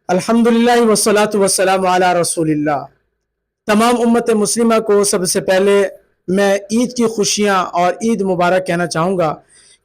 الحمدللہ والصلاۃ والسلام علی رسول اللہ۔ تمام امت مسلمہ کو سب سے پہلے میں عید کی خوشیاں اور عید مبارک کہنا چاہوں گا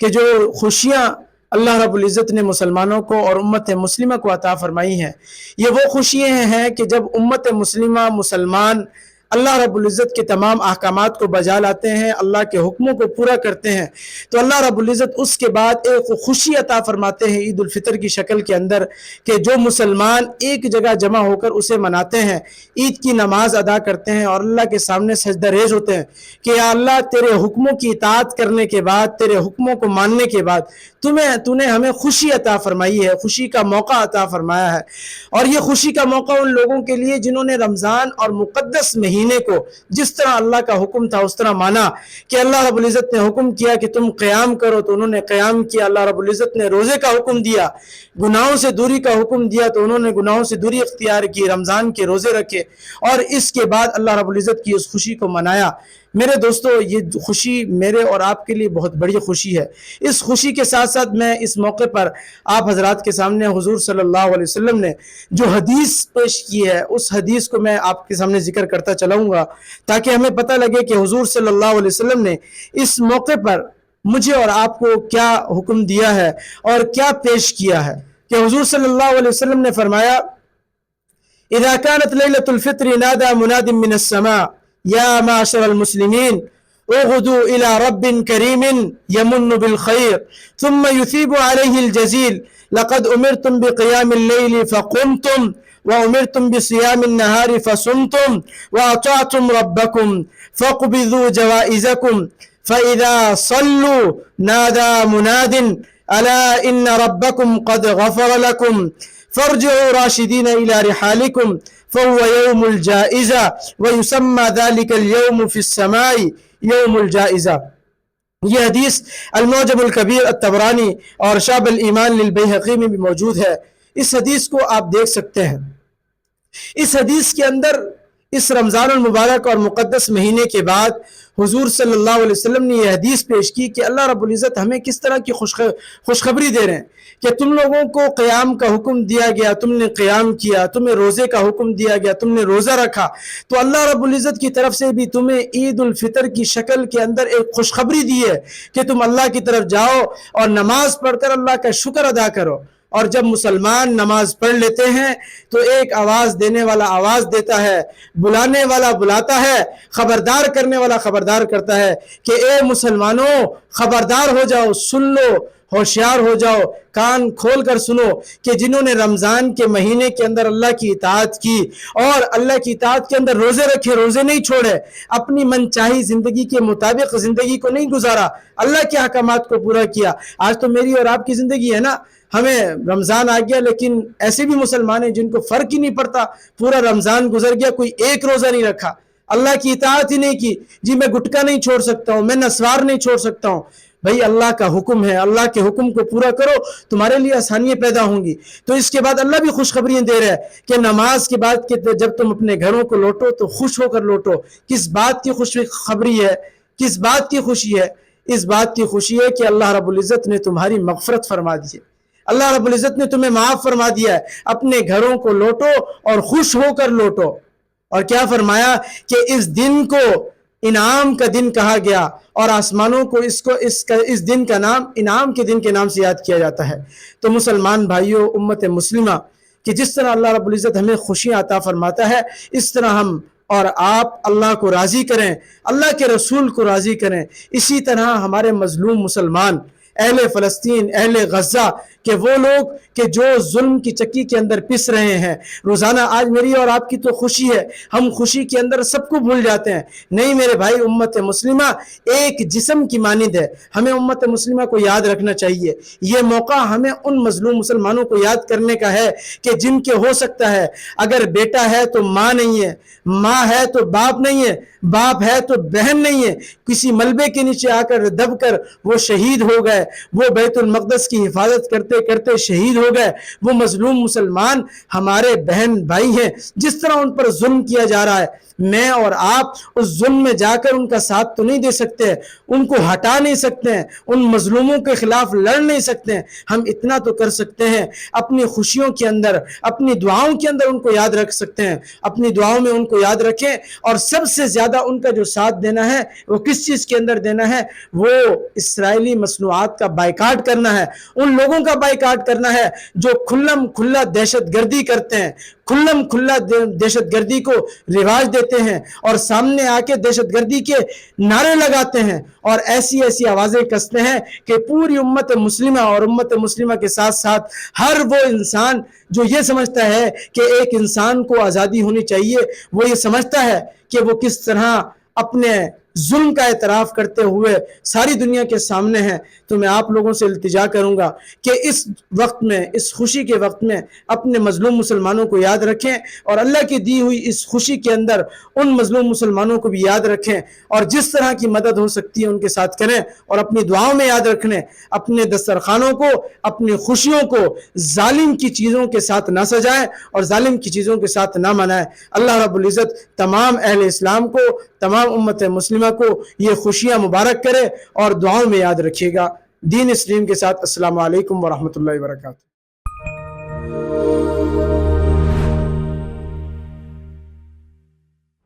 کہ جو خوشیاں اللہ رب العزت نے مسلمانوں کو اور امت مسلمہ کو عطا فرمائی ہیں، یہ وہ خوشیاں ہیں کہ جب امت مسلمہ مسلمان اللہ رب العزت کے تمام احکامات کو بجا لاتے ہیں، اللہ کے حکموں کو پورا کرتے ہیں، تو اللہ رب العزت اس کے بعد ایک خوشی عطا فرماتے ہیں عید الفطر کی شکل کے اندر، کہ جو مسلمان ایک جگہ جمع ہو کر اسے مناتے ہیں، عید کی نماز ادا کرتے ہیں اور اللہ کے سامنے سجدہ ریز ہوتے ہیں کہ یا اللہ تیرے حکموں کی اطاعت کرنے کے بعد، تیرے حکموں کو ماننے کے بعد تو نے ہمیں خوشی عطا فرمائی ہے، خوشی کا موقع عطا فرمایا ہے۔ اور یہ خوشی کا موقع ان لوگوں کے لیے جنہوں نے رمضان اور مقدس مہینے کو جس طرح اللہ کا حکم تھا اس طرح مانا، کہ اللہ رب العزت نے حکم کیا کہ تم قیام کرو تو انہوں نے قیام کیا، اللہ رب العزت نے روزے کا حکم دیا، گناہوں سے دوری کا حکم دیا تو انہوں نے گناہوں سے دوری اختیار کی، رمضان کے روزے رکھے اور اس کے بعد اللہ رب العزت کی اس خوشی کو منایا۔ میرے دوستو، یہ خوشی میرے اور آپ کے لیے بہت بڑی خوشی ہے۔ اس خوشی کے ساتھ ساتھ میں اس موقع پر آپ حضرات کے سامنے حضور صلی اللہ علیہ وسلم نے جو حدیث پیش کی ہے اس حدیث کو میں آپ کے سامنے ذکر کرتا چلاؤں گا، تاکہ ہمیں پتہ لگے کہ حضور صلی اللہ علیہ وسلم نے اس موقع پر مجھے اور آپ کو کیا حکم دیا ہے اور کیا پیش کیا ہے۔ کہ حضور صلی اللہ علیہ وسلم نے فرمایا، اذا كانت ليلة الفطر نادى مناد من السماء يا معشر المسلمين اغدوا إلى رب كريم يمن بالخير ثم يثيب عليه الجزيل لقد أمرتم بقيام الليل فقمتم وأمرتم بصيام النهار فصمتم وأطعتم ربكم فاقبضوا جوائزكم فإذا صلوا نادى مناد ألا إن ربكم قد غفر لكم فارجعوا راشدين إلى رحالكم فهو يوم الجائزة ويسمى ذلك اليوم في السماء يوم الجائزة۔ یہ حدیث المعجم الکبیر الطبرانی اور شعب الایمان للبیہقی میں بھی موجود ہے۔ اس حدیث کو آپ دیکھ سکتے ہیں۔ اس حدیث کے اندر اس رمضان المبارک اور مقدس مہینے کے بعد حضور صلی اللہ علیہ وسلم نے یہ حدیث پیش کی کہ اللہ رب العزت ہمیں کس طرح کی خوشخبری دے رہے ہیں کہ تم لوگوں کو قیام کا حکم دیا گیا، تم نے قیام کیا، تمہیں روزے کا حکم دیا گیا، تم نے روزہ رکھا، تو اللہ رب العزت کی طرف سے بھی تمہیں عید الفطر کی شکل کے اندر ایک خوشخبری دی ہے کہ تم اللہ کی طرف جاؤ اور نماز پڑھ کر اللہ کا شکر ادا کرو۔ اور جب مسلمان نماز پڑھ لیتے ہیں تو ایک آواز دینے والا آواز دیتا ہے، بلانے والا بلاتا ہے، خبردار کرنے والا خبردار کرتا ہے کہ اے مسلمانوں خبردار ہو جاؤ، سن لو، ہوشیار ہو جاؤ، کان کھول کر سنو کہ جنہوں نے رمضان کے مہینے کے اندر اللہ کی اطاعت کی اور اللہ کی اطاعت کے اندر روزے رکھے، روزے نہیں چھوڑے، اپنی من چاہی زندگی کے مطابق زندگی کو نہیں گزارا، اللہ کے احکامات کو پورا کیا۔ آج تو میری اور آپ کی زندگی ہے نا، ہمیں رمضان آ گیا لیکن ایسے بھی مسلمان ہیں جن کو فرق ہی نہیں پڑتا، پورا رمضان گزر گیا، کوئی ایک روزہ نہیں رکھا، اللہ کی اطاعت ہی نہیں کی، جی میں گٹکا نہیں چھوڑ سکتا ہوں، میں نسوار نہیں چھوڑ سکتا ہوں۔ بھئی اللہ کا حکم ہے، اللہ کے حکم کو پورا کرو، تمہارے لیے آسانیاں پیدا ہوں گی۔ تو اس کے بعد اللہ بھی خوشخبریاں دے رہا ہے کہ نماز کے بعد جب تم اپنے گھروں کو لوٹو تو خوش ہو کر لوٹو۔ کس بات کی خوشخبری ہے؟ کس بات کی خوشی ہے؟ اس بات کی خوشی ہے کہ اللہ رب العزت نے تمہاری مغفرت فرما دی ہے، اللہ رب العزت نے تمہیں معاف فرما دیا ہے۔ اپنے گھروں کو لوٹو اور خوش ہو کر لوٹو۔ اور کیا فرمایا کہ اس دن کو انعام کا دن کہا گیا اور آسمانوں کو اس دن کا نام انعام کے دن کے نام سے یاد کیا جاتا ہے۔ تو مسلمان بھائیوں، امت مسلمہ، کہ جس طرح اللہ رب العزت ہمیں خوشیاں عطا فرماتا ہے، اس طرح ہم اور آپ اللہ کو راضی کریں، اللہ کے رسول کو راضی کریں۔ اسی طرح ہمارے مظلوم مسلمان، اہل فلسطین، اہل غزہ، کہ وہ لوگ کہ جو ظلم کی چکی کے اندر پس رہے ہیں روزانہ، آج میری اور آپ کی تو خوشی ہے، ہم خوشی کے اندر سب کو بھول جاتے ہیں۔ نہیں میرے بھائی، امت مسلمہ ایک جسم کی مانند ہے، ہمیں امت مسلمہ کو یاد رکھنا چاہیے۔ یہ موقع ہمیں ان مظلوم مسلمانوں کو یاد کرنے کا ہے کہ جن کے ہو سکتا ہے اگر بیٹا ہے تو ماں نہیں ہے، ماں ہے تو باپ نہیں ہے، باپ ہے تو بہن نہیں ہے، کسی ملبے کے نیچے آ کر دب کر وہ شہید ہو گئے، وہ بیت المقدس کی حفاظت کرتے کرتے شہید ہو گئے، وہ مظلوم مسلمان ہمارے بہن بھائی ہیں، جس طرح ان پر ظلم کیا جا رہا ہے میں اور آپ اس ظلم میں جا کر ان کا ساتھ تو نہیں دے سکتے، ان کو ہٹا نہیں سکتے ہیں، ان مظلوموں کے خلاف لڑ نہیں سکتے ہیں، ہم اتنا تو کر سکتے ہیں اپنی خوشیوں کے اندر، اپنی دعاؤں کے اندر ان کو یاد رکھ سکتے ہیں، اپنی دعاؤں میں ان کو یاد رکھیں، اور سب سے زیادہ ان کا جو ساتھ دینا ہے وہ کس چیز کے اندر دینا ہے؟ وہ اسرائیلی مصنوعات کا بائیکاٹ کرنا ہے، ان لوگوں کا بائیکاٹ کرنا ہے جو کھلم کھلا دہشت گردی کرتے ہیں، کھلم کھلا دہشت گردی کو رواج دیتے ہیں، اور سامنے آ کے دہشت گردی کے نعرے لگاتے ہیں اور ایسی ایسی آوازیں کستے ہیں کہ پوری امت مسلمہ اور امت مسلمہ کے ساتھ ساتھ ہر وہ انسان جو یہ سمجھتا ہے کہ ایک انسان کو آزادی ہونی چاہیے، وہ یہ سمجھتا ہے کہ وہ کس طرح اپنے ظلم کا اعتراف کرتے ہوئے ساری دنیا کے سامنے ہیں۔ تو میں آپ لوگوں سے التجا کروں گا کہ اس وقت میں، اس خوشی کے وقت میں اپنے مظلوم مسلمانوں کو یاد رکھیں، اور اللہ کی دی ہوئی اس خوشی کے اندر ان مظلوم مسلمانوں کو بھی یاد رکھیں، اور جس طرح کی مدد ہو سکتی ہے ان کے ساتھ کریں، اور اپنی دعاؤں میں یاد رکھیں، اپنے دسترخوانوں کو، اپنی خوشیوں کو ظالم کی چیزوں کے ساتھ نہ سجائیں اور ظالم کی چیزوں کے ساتھ نہ منائیں۔ اللہ رب العزت تمام اہل اسلام کو، تمام امت مسلمہ کو یہ خوشیاں مبارک کرے اور دعاؤں میں یاد رکھیے گا۔ دین اسلام کے ساتھ السلام علیکم ورحمۃ اللہ وبرکاتہ۔